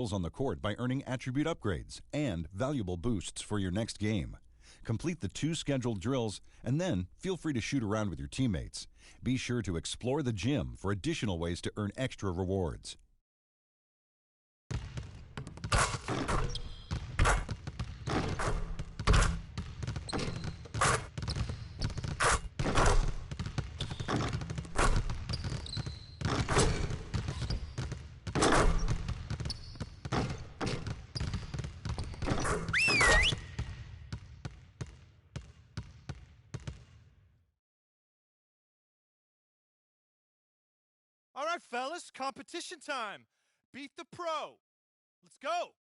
on the court by earning attribute upgrades and valuable boosts for your next game. Complete the 2 scheduled drills and then feel free to shoot around with your teammates. Be sure to explore the gym for additional ways to earn extra rewards. All right, fellas, competition time. Beat the pro. Let's go.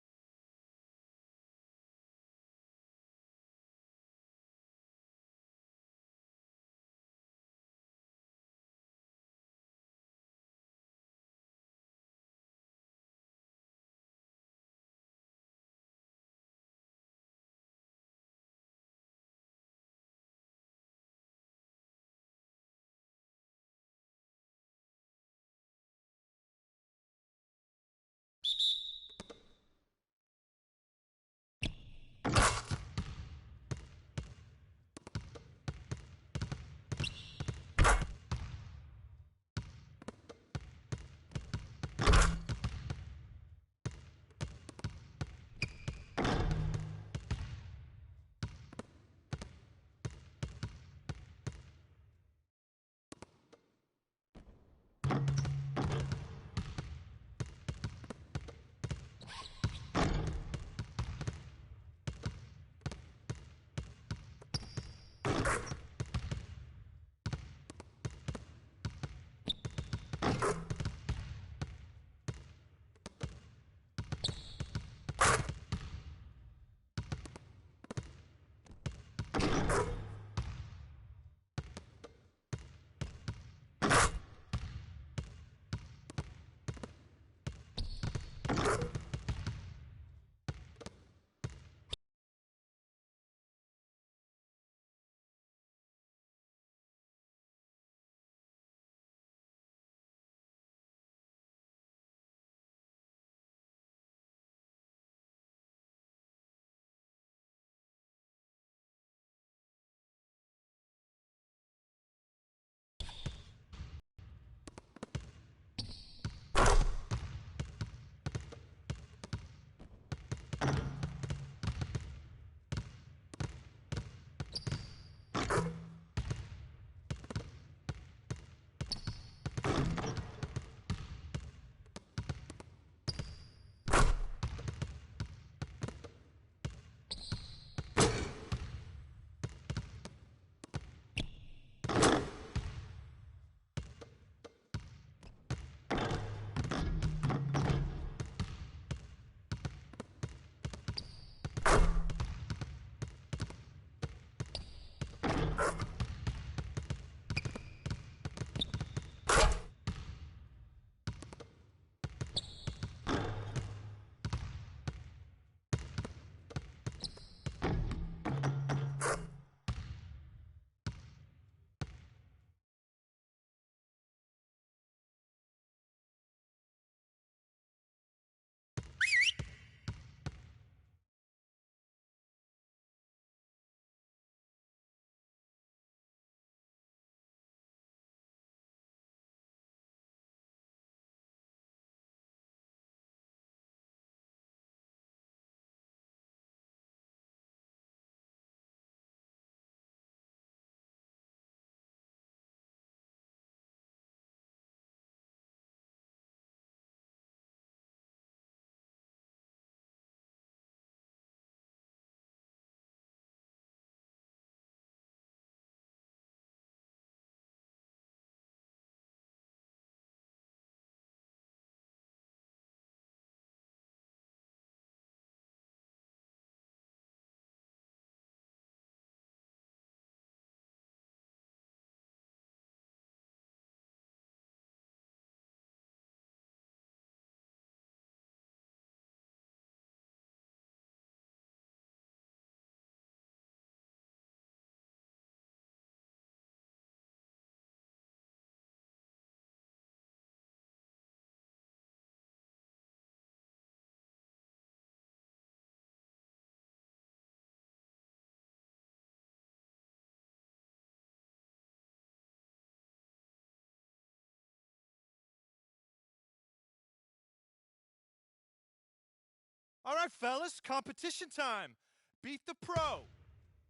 All right, fellas, competition time. Beat the pro.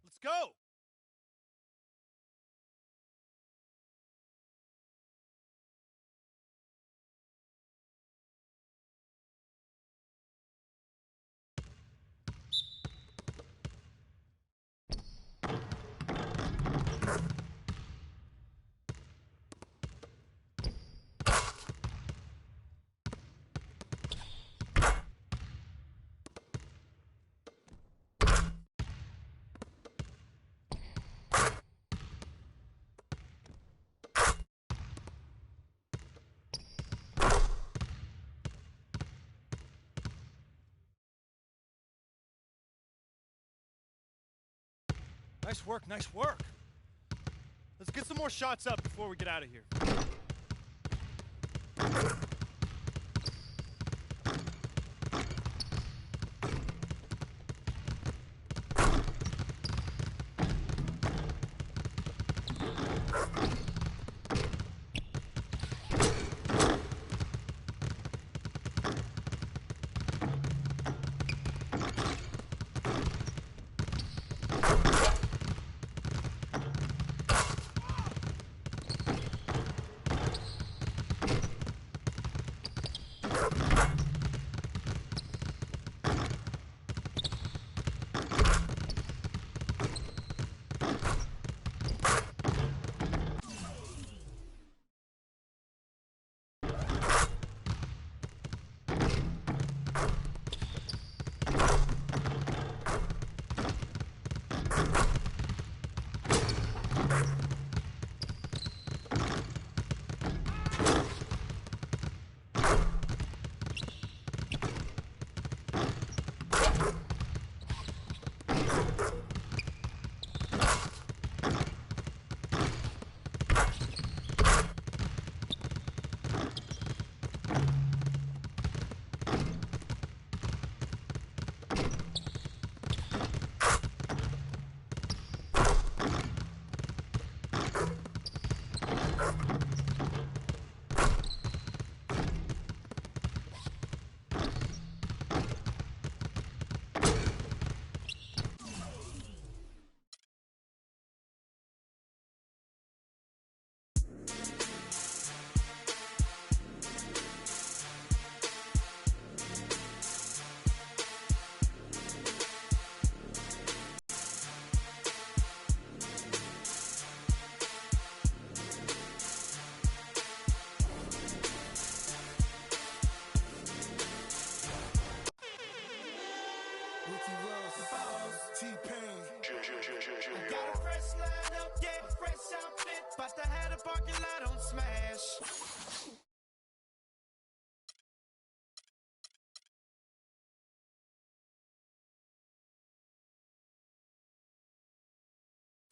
Let's go. Nice work, nice work. Let's get some more shots up before we get out of here.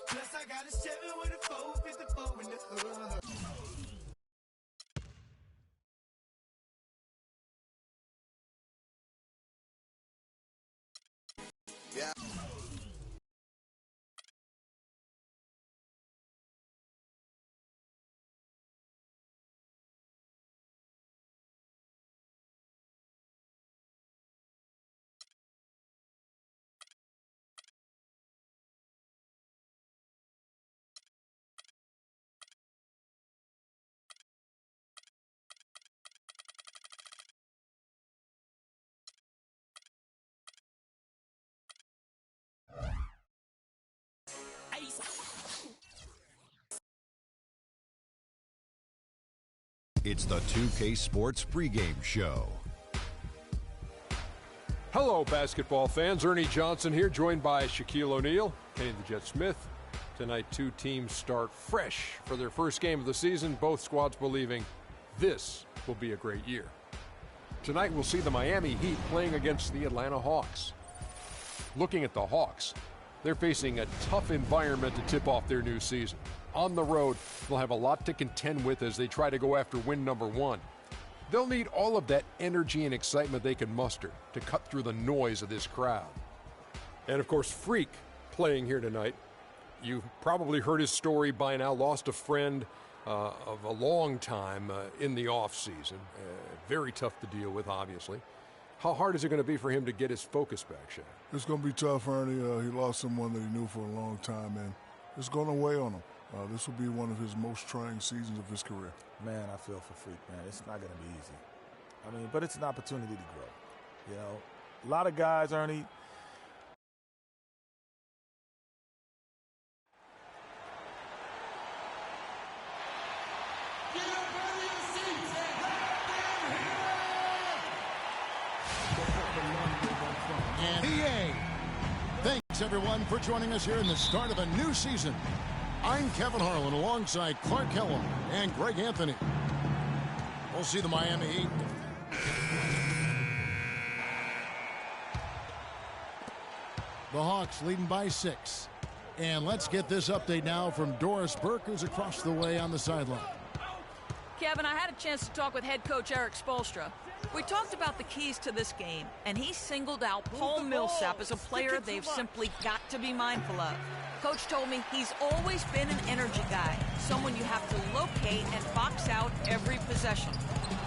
Plus I got a 7 with a 454 in the hood. Yeah. It's the 2K Sports pregame show. Hello, basketball fans. Ernie Johnson here, joined by Shaquille O'Neal, Kenny the Jet Smith. Tonight, two teams start fresh for their first game of the season, both squads believing this will be a great year. Tonight, we'll see the Miami Heat playing against the Atlanta Hawks. Looking at the Hawks, they're facing a tough environment to tip off their new season. On the road, they'll have a lot to contend with as they try to go after win number one. They'll need all of that energy and excitement they can muster to cut through the noise of this crowd. And of course, Freak playing here tonight. You've probably heard his story by now. Lost a friend of a long time in the off season. Very tough to deal with, obviously. How hard is it going to be for him to get his focus back, Shaq? It's going to be tough, Ernie. He lost someone that he knew for a long time, and it's going to weigh on him. This will be one of his most trying seasons of his career. Man, I feel for Freak, man. It's not going to be easy. I mean, but it's an opportunity to grow. You know, a lot of guys, Ernie, And thanks, everyone, for joining us here in the start of a new season. I'm Kevin Harlan alongside Clark Kellogg and Greg Anthony. We'll see the Miami Heat. The Hawks leading by 6. And let's get this update now from Doris Burke, who's across the way on the sideline. Kevin, I had a chance to talk with head coach Eric Spoelstra. We talked about the keys to this game, and he singled out Paul Millsap as a player they've simply got to be mindful of. Coach told me he's always been an energy guy, someone you have to locate and box out every possession.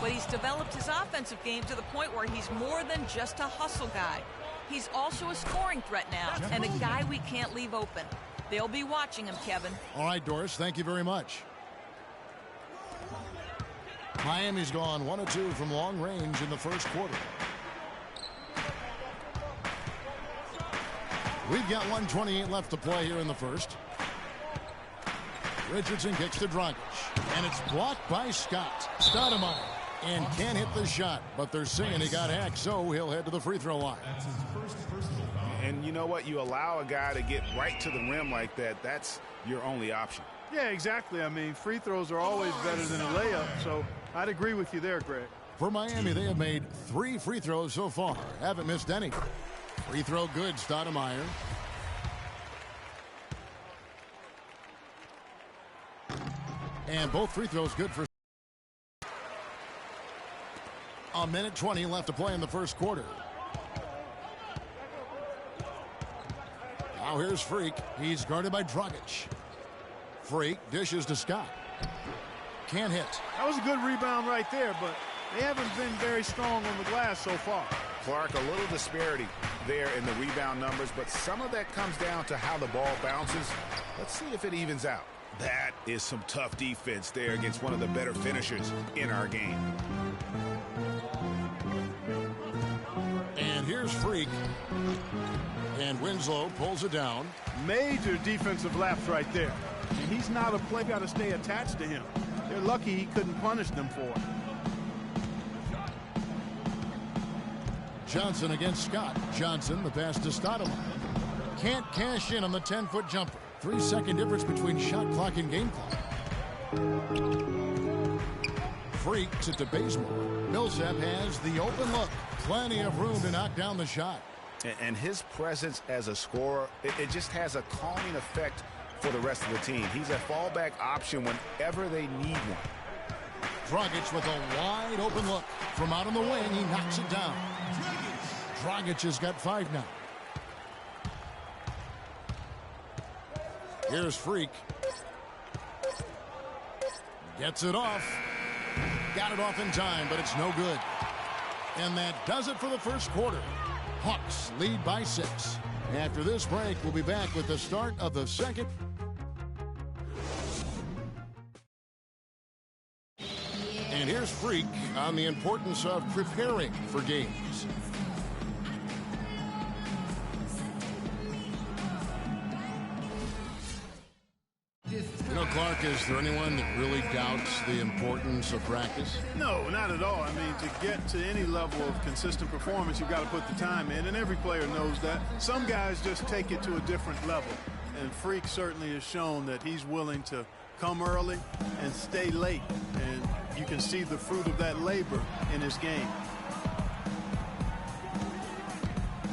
But he's developed his offensive game to the point where he's more than just a hustle guy. He's also a scoring threat now, and a guy we can't leave open. They'll be watching him, Kevin. All right, Doris, thank you very much. Miami's gone 1 of 2 from long range in the first quarter. We've got 1:28 left to play here in the first. Richardson kicks to Dragic, and it's blocked by Scott. Stoudemire, and can't hit the shot, but they're saying he got hacked, so he'll head to the free throw line. And you know what? You allow a guy to get right to the rim like that, that's your only option. Yeah, exactly. I mean, free throws are always better than a layup, so I'd agree with you there, Greg. For Miami, they have made 3 free throws so far. Haven't missed any. Free throw good, Stoudemire. And both free throws good for. A minute 20 left to play in the first quarter. Now here's Freak. He's guarded by Dragic. Freak dishes to Scott. Can't hit. That was a good rebound right there, but they haven't been very strong on the glass so far. Clark, a little disparity there in the rebound numbers, but some of that comes down to how the ball bounces. Let's see if it evens out. That is some tough defense there against one of the better finishers in our game. And here's Freak. And Winslow pulls it down. Major defensive lapse right there. And he's not a player. Got to stay attached to him. They're lucky he couldn't punish them for it. Johnson against Scott. Johnson, the pass to Stoudemire. Can't cash in on the 10-foot jumper. 3-second difference between shot clock and game clock. Freaks it to Bazemore. Millsap has the open look. Plenty of room to knock down the shot. And his presence as a scorer, it just has a calming effect for the rest of the team. He's a fallback option whenever they need one. Dragic with a wide open look. From out on the wing, he knocks it down. Dragic has got 5 now. Here's Freak. Gets it off. Got it off in time, but it's no good. And that does it for the first quarter. Hawks lead by 6. After this break, we'll be back with the start of the second. And here's Freak on the importance of preparing for games. You know, Clark, is there anyone that really doubts the importance of practice? No, not at all. I mean, to get to any level of consistent performance, you've got to put the time in, and every player knows that. Some guys just take it to a different level, and Freak certainly has shown that he's willing to come early and stay late, and you can see the fruit of that labor in his game.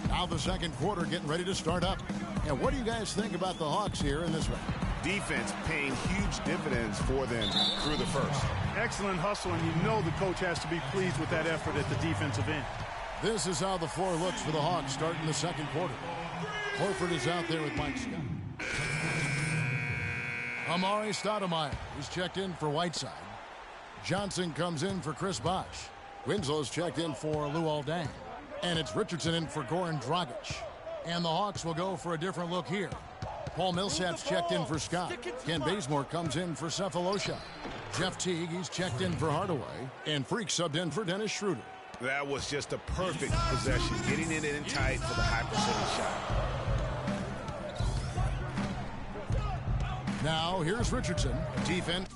Now the second quarter getting ready to start up. And what do you guys think about the Hawks here in this round? Defense paying huge dividends for them through the first. Excellent hustle, and you know the coach has to be pleased with that effort at the defensive end. This is how the floor looks for the Hawks starting the second quarter. Horford is out there with Mike Scott. Amari Stoudemire is checked in for Whiteside. Johnson comes in for Chris Bosh. Winslow's checked in for Luol Deng. And it's Richardson in for Goran Dragic. And the Hawks will go for a different look here. Paul Millsap's checked in for Scott. Ken Bazemore comes in for Cephalosha. Jeff Teague, he's checked in for Hardaway. And Freak subbed in for Dennis Schroeder. That was just a perfect possession, getting it in tight for the high percentage shot. Now here's Richardson. Defense.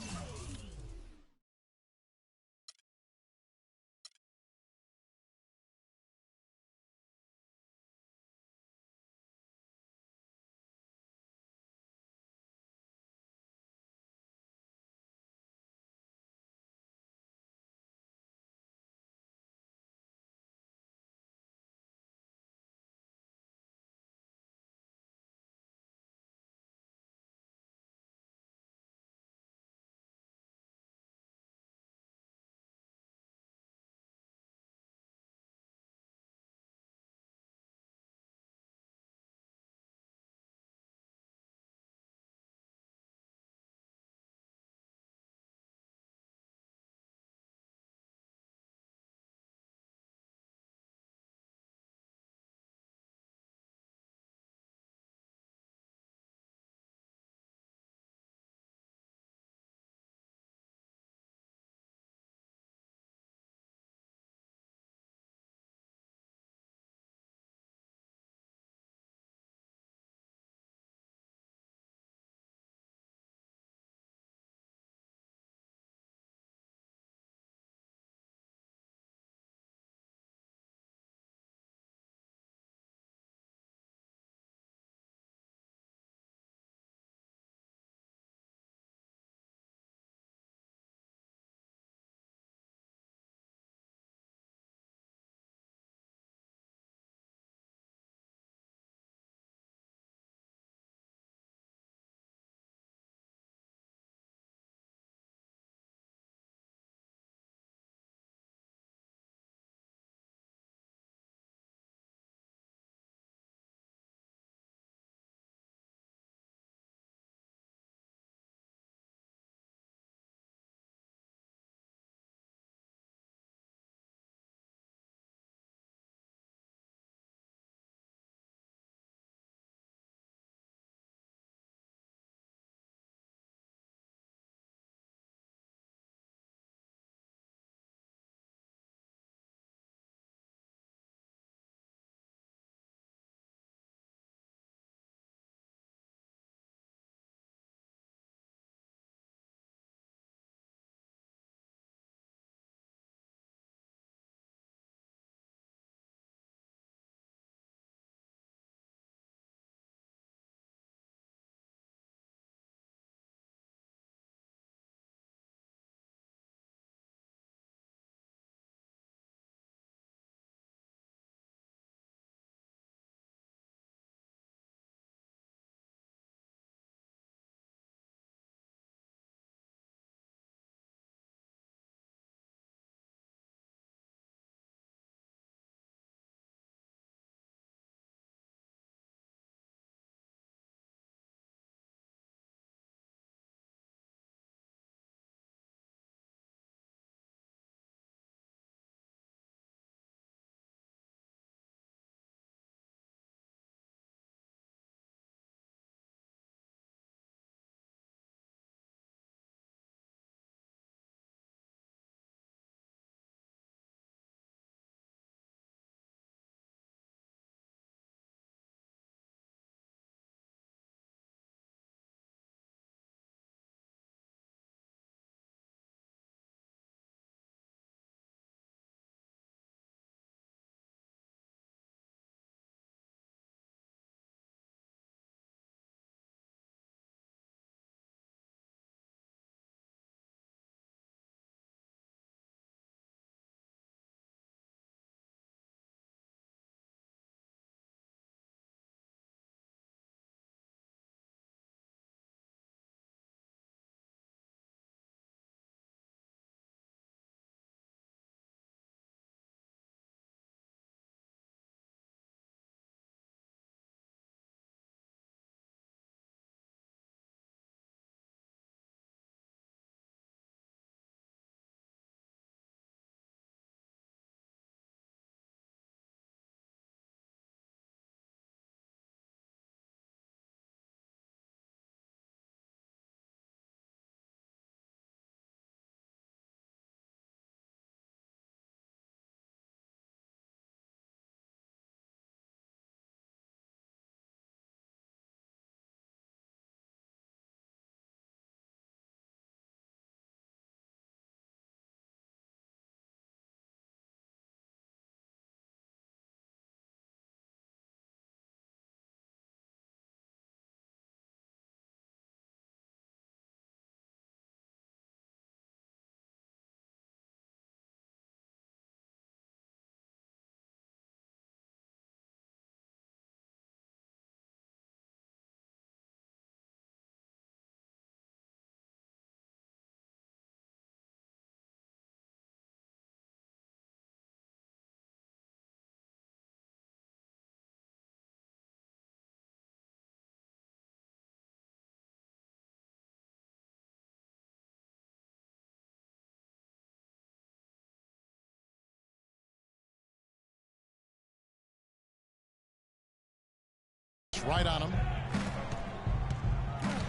right on him.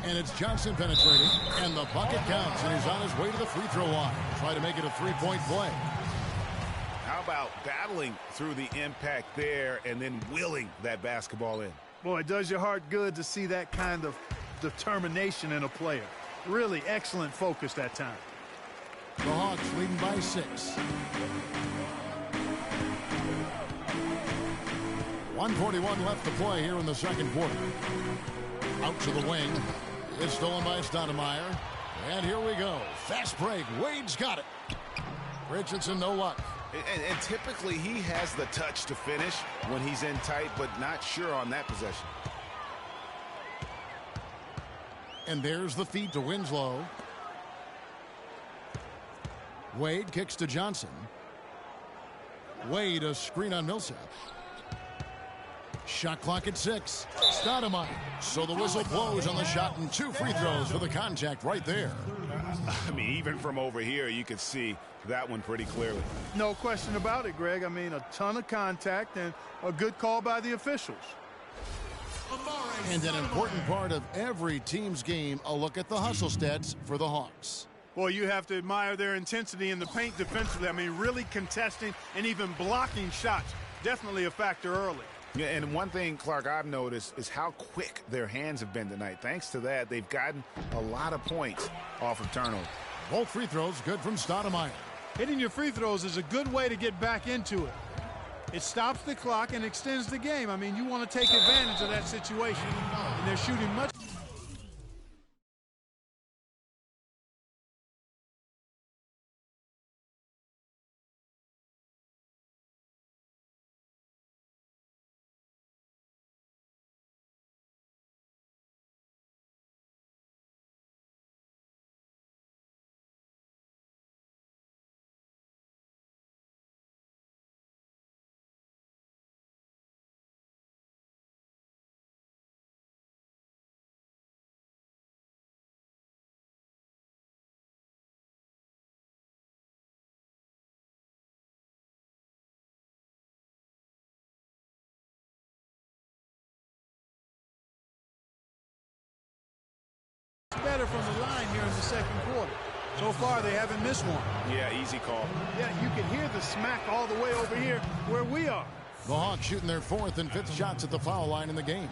And it's Johnson penetrating. And the bucket counts. And he's on his way to the free throw line. Try to make it a three-point play. How about battling through the impact there and then willing that basketball in? Boy, it does your heart good to see that kind of determination in a player. Really excellent focus that time. The Hawks leading by 6. 1:41 left to play here in the second quarter. Out to the wing. It's stolen by Stoudemire. And here we go. Fast break. Wade's got it. Richardson, no luck. And typically he has the touch to finish when he's in tight, but not sure on that possession. And there's the feed to Winslow. Wade kicks to Johnson. Wade, a screen on Millsap. Shot clock at 6. Stoudemire. So the whistle blows on the shot and 2 free throws for the contact right there. I mean, even from over here, you could see that one pretty clearly. No question about it, Greg. I mean, a ton of contact and a good call by the officials. And an important part of every team's game, a look at the hustle stats for the Hawks. Well, you have to admire their intensity in the paint defensively. I mean, really contesting and even blocking shots. Definitely a factor early. Yeah, and one thing, Clark, I've noticed is how quick their hands have been tonight. Thanks to that, they've gotten a lot of points off of turnover. Both free throws good from Stoudemire. Hitting your free throws is a good way to get back into it. It stops the clock and extends the game. I mean, you want to take advantage of that situation. And they're shooting much. Better from the line here in the second quarter. So far, they haven't missed one. Yeah, easy call. Yeah, you can hear the smack all the way over here where we are. The Hawks shooting their 4th and 5th shots at the foul line in the game.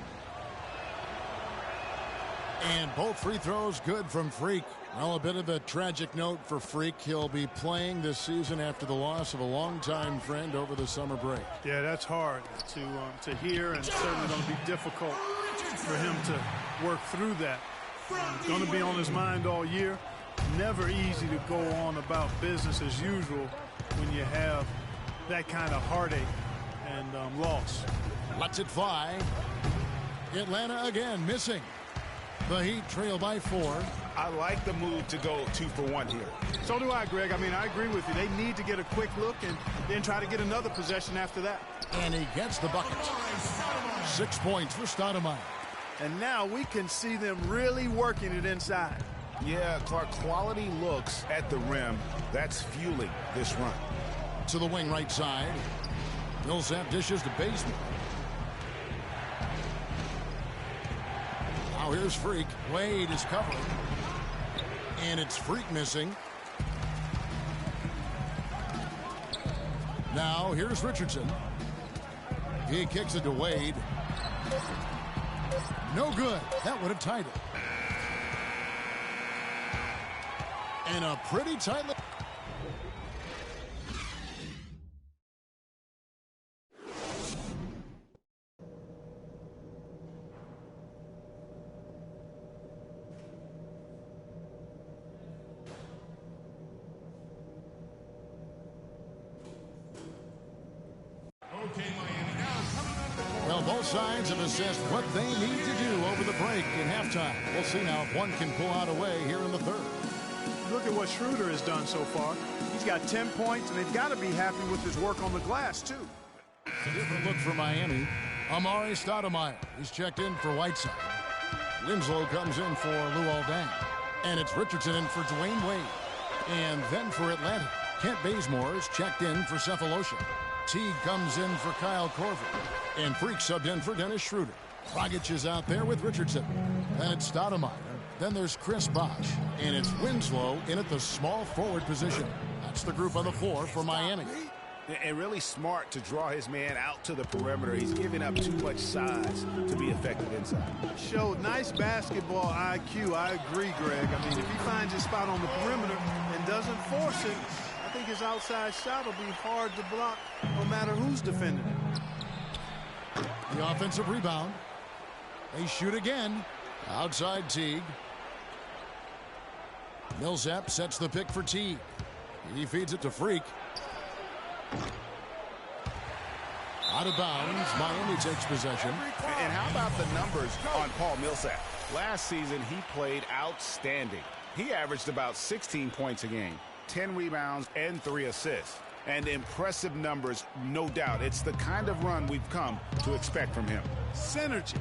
And both free throws good from Freak. Well, a bit of a tragic note for Freak. He'll be playing this season after the loss of a longtime friend over the summer break. Yeah, that's hard to hear, and certainly going to be difficult for him to work through that. Going to be on his mind all year. Never easy to go on about business as usual when you have that kind of heartache and loss. Lets it fly. Atlanta again missing. The Heat trail by 4. I like the move to go 2 for 1 here. So do I, Greg. I mean, I agree with you. They need to get a quick look and then try to get another possession after that. And he gets the bucket. 6 points for Stoudemire. And now we can see them really working it inside. Yeah, Clark, quality looks at the rim. That's fueling this run. To the wing right side. Millsap dishes to Bazemore. Now here's Freak. Wade is covering. And it's Freak missing. Now here's Richardson. He kicks it to Wade. No good. That would have tied it. And a pretty tight look. Well, both sides have assessed what they need to do over the break in halftime. We'll see now if one can pull out a way here in the third. Look at what Schroeder has done so far. He's got 10 points, and they've got to be happy with his work on the glass, too. A different look for Miami. Amari Stoudemire. He's checked in for Whiteside. Winslow comes in for Luol Deng. And it's Richardson in for Dwayne Wade. And then for Atlanta, Kent Bazemore is checked in for Cephalosha. Teague comes in for Kyle Korver. And Freak subbed in for Dennis Schroeder. Dragic is out there with Richardson. Then it's Stoudemire. Then there's Chris Bosh. And it's Winslow in at the small forward position. That's the group on the floor for Miami. And really smart to draw his man out to the perimeter. He's giving up too much size to be effective inside. Showed nice basketball IQ. I agree, Greg. I mean, if he finds his spot on the perimeter and doesn't force it, I think his outside shot will be hard to block no matter who's defending it. The offensive rebound. They shoot again. Outside Teague. Millsap sets the pick for Teague. He feeds it to Freak. Out of bounds. Miami takes possession. And how about the numbers on Paul Millsap? Last season, he played outstanding. He averaged about 16 points a game, 10 rebounds, and 3 assists. And impressive numbers, no doubt. It's the kind of run we've come to expect from him. Synergy.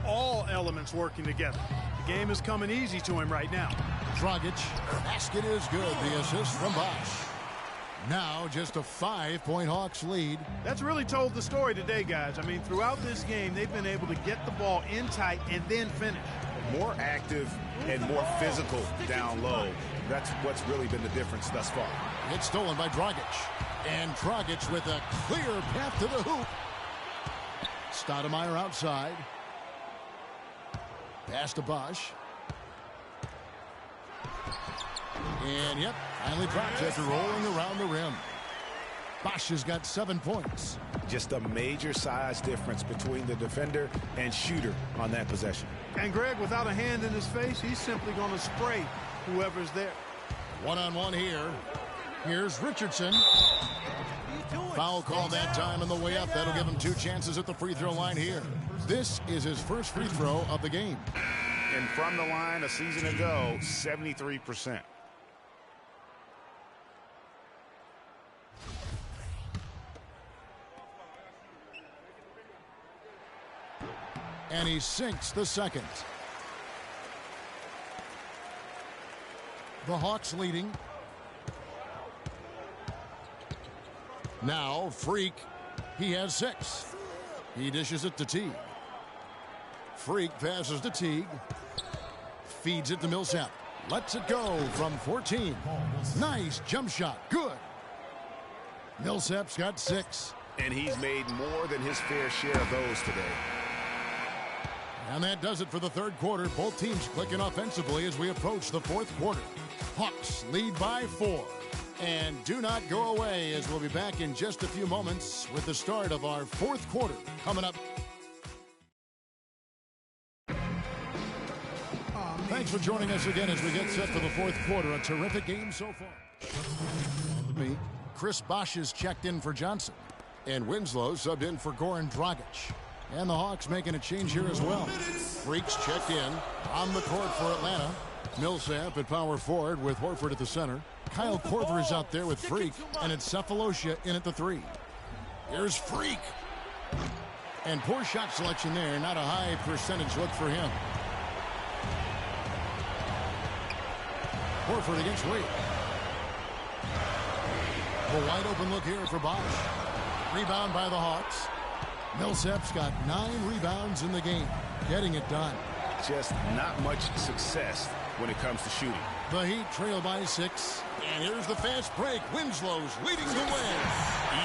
All elements working together. The game is coming easy to him right now. Dragic. Basket is good. The assist from Bosh. Now just a 5-point Hawks lead. That's really told the story today, guys. I mean, throughout this game, they've been able to get the ball in tight and then finish. More active and more physical down low. That's what's really been the difference thus far. It's stolen by Dragic. And Dragic with a clear path to the hoop. Stoudemire outside. Pass to Bosh. And, yep, finally drops after rolling around the rim. Bosh has got 7 points. Just a major size difference between the defender and shooter on that possession. And Greg, without a hand in his face, he's simply going to spray whoever's there. One-on-one here. Here's Richardson. Foul call that time on the way up. That'll give him 2 chances at the free throw line here. This is his first free throw of the game. And from the line a season ago, 73%. And he sinks the second. The Hawks leading. Now Freak. He has 6. He dishes it to Teague. Freak passes to Teague. Feeds it to Millsap. Lets it go from 14. Nice jump shot. Good. Millsap's got 6. And he's made more than his fair share of those today. And that does it for the third quarter. Both teams clicking offensively as we approach the fourth quarter. Hawks lead by 4. And do not go away, as we'll be back in just a few moments with the start of our fourth quarter coming up. Thanks for joining us again as we get set for the fourth quarter. A terrific game so far. On me, Chris Bosh is checked in for Johnson. And Winslow subbed in for Goran Dragic. And the Hawks making a change here as well. Freaks checked in on the court for Atlanta. Millsap at power forward with Horford at the center. Kyle Korver is out there with Freak. And it's Cephalosha in at the 3. Here's Freak. And poor shot selection there. Not a high percentage look for him. Horford against Wade. A wide open look here for Bosh. Rebound by the Hawks. Millsap's got 9 rebounds in the game. Getting it done. Just not much success when it comes to shooting. The Heat trail by 6. And here's the fast break. Winslow's leading the way.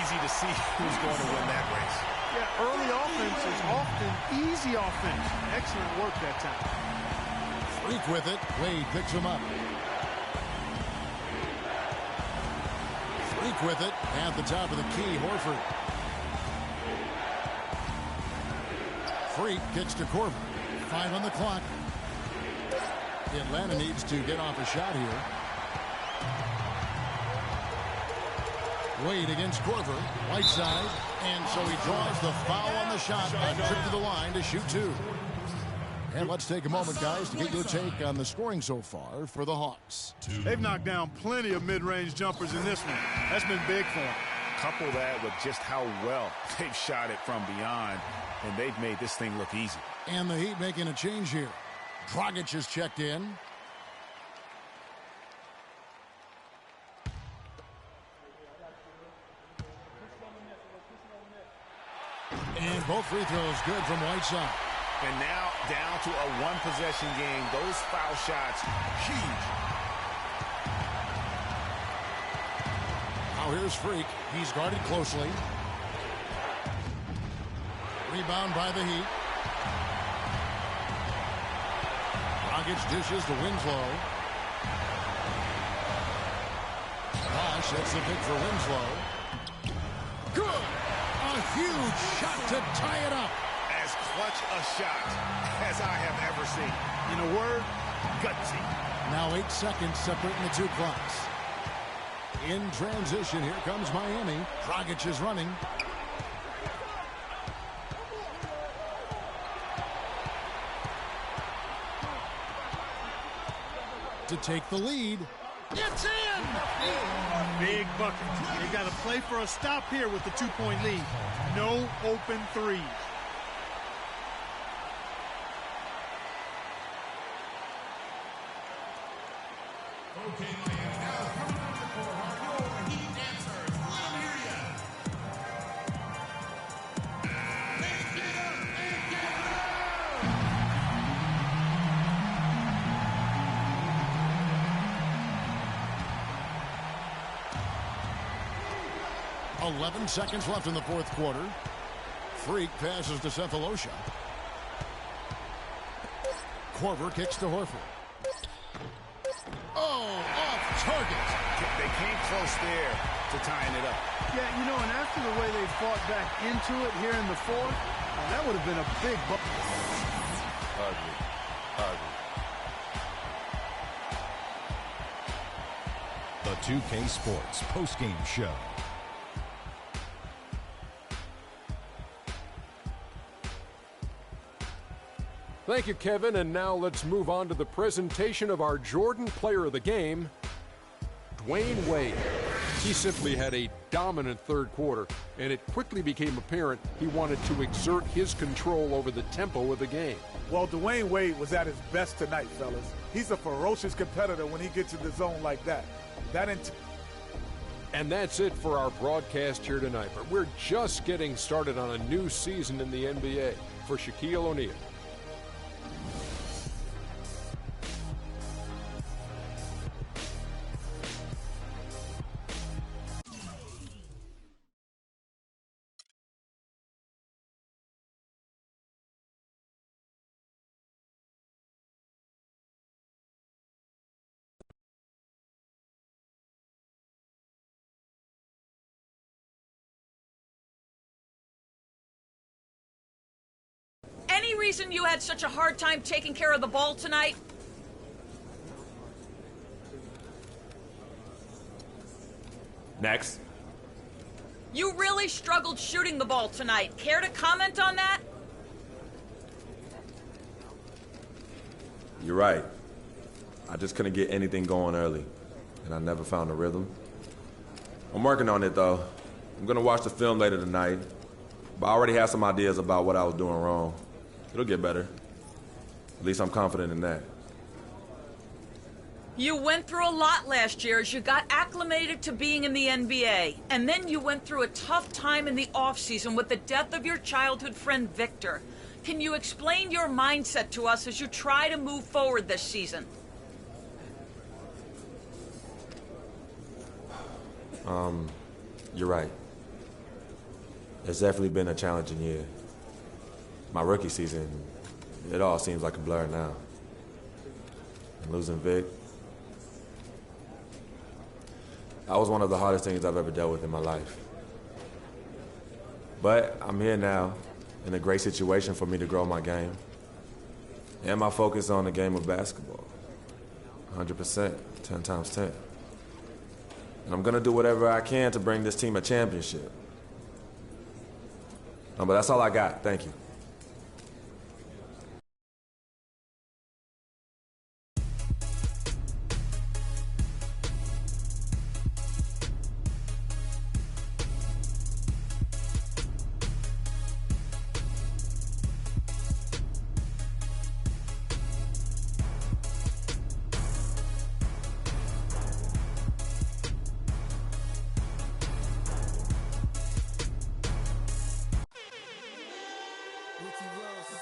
Easy to see who's going to win that race. Yeah, early offense is often easy offense. Excellent work that time. Freak with it. Wade picks him up. Freak with it. At the top of the key, Horford. Freak gets to Korver. 5 on the clock. Atlanta needs to get off a shot here. Wade against Korver. Whiteside. And so he draws the foul on the shot. A trip to the line to shoot 2. And let's take a moment, guys, to get your take on the scoring so far for the Hawks. They've knocked down plenty of mid-range jumpers in this one. That's been big for them. Couple that with just how well they've shot it from beyond, and they've made this thing look easy. And the Heat making a change here. Dragic is checked in. And both free throws good from Whiteside. And now down to a one-possession game. Those foul shots, huge. Now here's Freak. He's guarded closely. Rebound by the Heat. Dragic dishes to Winslow. Bosh hits the pick for Winslow. Good! A huge shot to tie it up. As clutch a shot as I have ever seen. In a word, gutsy. Now 8 seconds separating the two clocks. In transition, here comes Miami. Dragic is running. To take the lead. It's in! Big bucket. They got to play for a stop here with the 2-point lead. No open threes. Okay, Miami, now coming on the floor are your Heat dancers. Let them hear ya. Let's get up and get up! 11 seconds left in the fourth quarter. Freak passes to Cephalosha. Korver kicks to Horford. Oh, off target. They came close there to tying it up. Yeah, you know, and after the way they fought back into it here in the fourth, that would have been a big bucket. Ugly. The 2K Sports postgame show. Thank you, Kevin. And now let's move on to the presentation of our Jordan Player of the Game, Dwayne Wade. He simply had a dominant third quarter, and it quickly became apparent he wanted to exert his control over the tempo of the game. Well, Dwayne Wade was at his best tonight, fellas. He's a ferocious competitor when he gets in the zone like that. And that's it for our broadcast here tonight. But we're just getting started on a new season in the NBA. For Shaquille O'Neal. Any reason you had such a hard time taking care of the ball tonight? Next. You really struggled shooting the ball tonight. Care to comment on that? You're right. I just couldn't get anything going early, and I never found a rhythm. I'm working on it, though. I'm going to watch the film later tonight, but I already have some ideas about what I was doing wrong. It'll get better. At least I'm confident in that. You went through a lot last year as you got acclimated to being in the NBA. And then you went through a tough time in the offseason with the death of your childhood friend, Victor. Can you explain your mindset to us as you try to move forward this season? You're right. It's definitely been a challenging year. My rookie season, it all seems like a blur now. And losing Vic, that was one of the hardest things I've ever dealt with in my life. But I'm here now, in a great situation for me to grow my game. And my focus on the game of basketball. 100%, 10 times 10. And I'm gonna do whatever I can to bring this team a championship. No, but that's all I got. Thank you. Ricky Ross,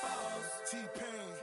T-Pain.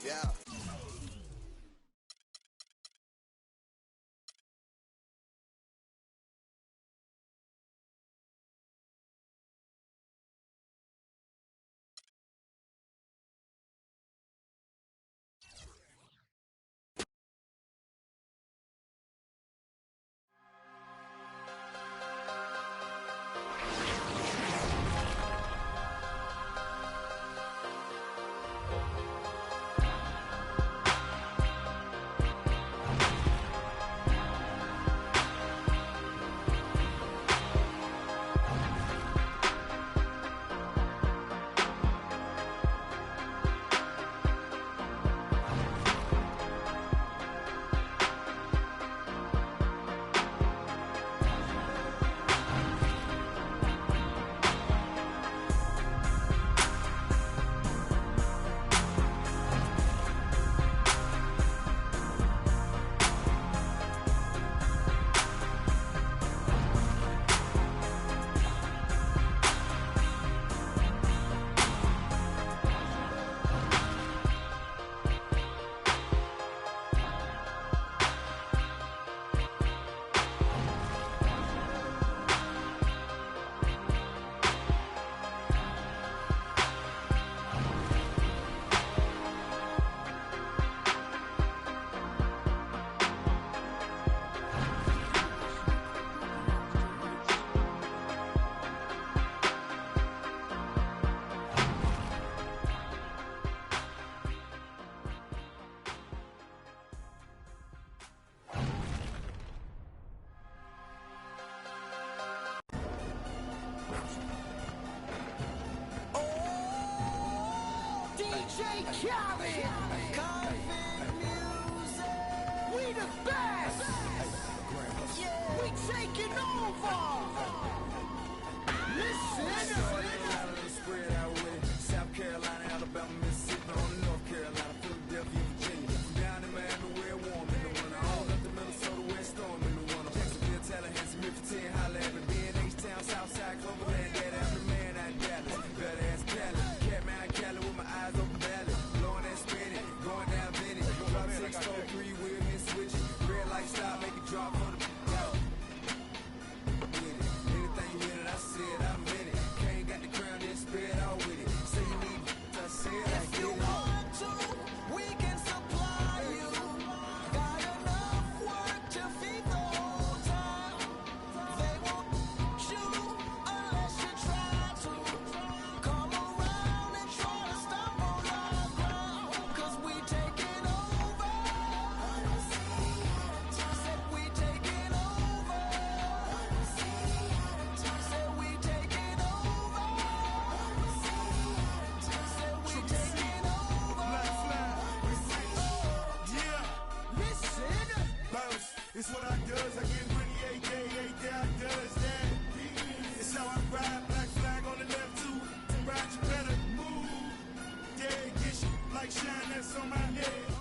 yeah. DJ Khaled. Confident music. We the best. Yeah. We taking over. Listen. Spread out with it. South Carolina, Alabama, Mississippi, on North Carolina, Philadelphia, Virginia. From down in Miami, where warm in the winter. All up to Minnesota, where it's storm in the winter. Jacksonville, Tallahassee, Memphis, 10, holla at me. B&H-Town, Southside, Cloverland, that every man out in Dallas. Better ass Cali. Catman, Cali with my eyes open valley. Blowing that spinning, going down Vinny. Drop 643, wheel hit switching. Red light stop, make it drop for the go. Anything you hear that I said, I meant it. Can't got the crown, then spit out with it. Say you need, I said I If you want to, we can supply you. Got enough work to feed the whole town. They won't shoot unless you try to. Come around and try to stop on our ground. 'Cause we taking over. Said we taking over. Said we taking over. Said we taking over. Black flag. Yeah. Listen. Bounce. It's what I does. I get money every day I does that. It's how I ride. Black flag on the left too. To ride you better move. Yeah, get you like shine that's on my head.